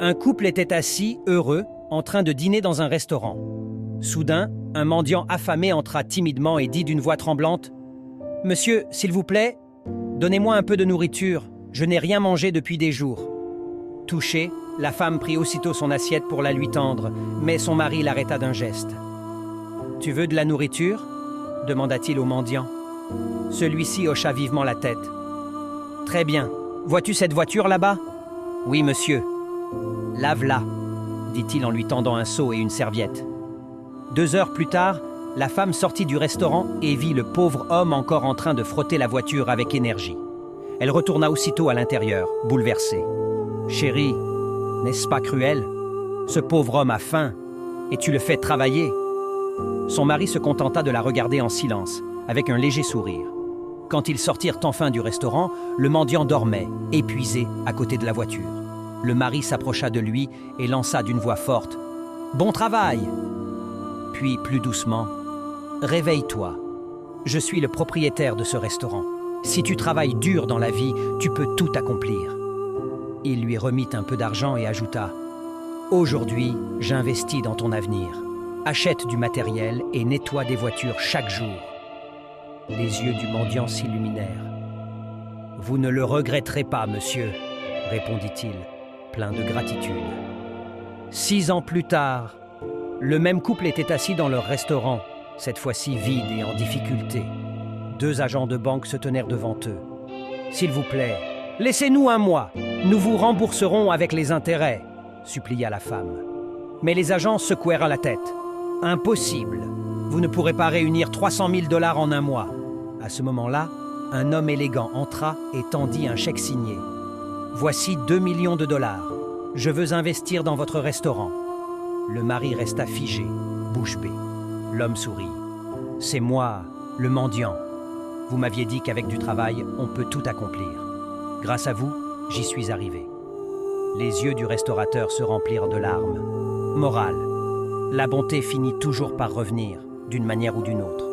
Un couple était assis, heureux, en train de dîner dans un restaurant. Soudain, un mendiant affamé entra timidement et dit d'une voix tremblante : « Monsieur, s'il vous plaît, donnez-moi un peu de nourriture, je n'ai rien mangé depuis des jours. » Touchée, la femme prit aussitôt son assiette pour la lui tendre, mais son mari l'arrêta d'un geste. « Tu veux de la nourriture ?» demanda-t-il au mendiant. Celui-ci hocha vivement la tête. « Très bien. Vois-tu cette voiture là-bas ?»« Oui, monsieur. »« Lave-la, » dit-il en lui tendant un seau et une serviette. 2 heures plus tard, la femme sortit du restaurant et vit le pauvre homme encore en train de frotter la voiture avec énergie. Elle retourna aussitôt à l'intérieur, bouleversée. « Chérie, n'est-ce pas cruel? Ce pauvre homme a faim, et tu le fais travailler. » Son mari se contenta de la regarder en silence, avec un léger sourire. Quand ils sortirent enfin du restaurant, le mendiant dormait, épuisé, à côté de la voiture. Le mari s'approcha de lui et lança d'une voix forte : « Bon travail !» Puis, plus doucement : « Réveille-toi. Je suis le propriétaire de ce restaurant. Si tu travailles dur dans la vie, tu peux tout accomplir. » Il lui remit un peu d'argent et ajouta : « Aujourd'hui, j'investis dans ton avenir. Achète du matériel et nettoie des voitures chaque jour. » Les yeux du mendiant s'illuminèrent. « Vous ne le regretterez pas, monsieur, » répondit-il, plein de gratitude. 6 ans plus tard, le même couple était assis dans leur restaurant, cette fois-ci vide et en difficulté. 2 agents de banque se tenèrent devant eux. « S'il vous plaît, laissez-nous 1 mois, nous vous rembourserons avec les intérêts, » supplia la femme. Mais les agents secouèrent la tête. « Impossible, vous ne pourrez pas réunir 300 000 $ en 1 mois. » À ce moment-là, un homme élégant entra et tendit un chèque signé. « Voici 2 millions de $. Je veux investir dans votre restaurant. » Le mari resta figé, bouche bée. L'homme sourit. « C'est moi, le mendiant. Vous m'aviez dit qu'avec du travail, on peut tout accomplir. Grâce à vous, j'y suis arrivé. » Les yeux du restaurateur se remplirent de larmes. Morale: la bonté finit toujours par revenir, d'une manière ou d'une autre.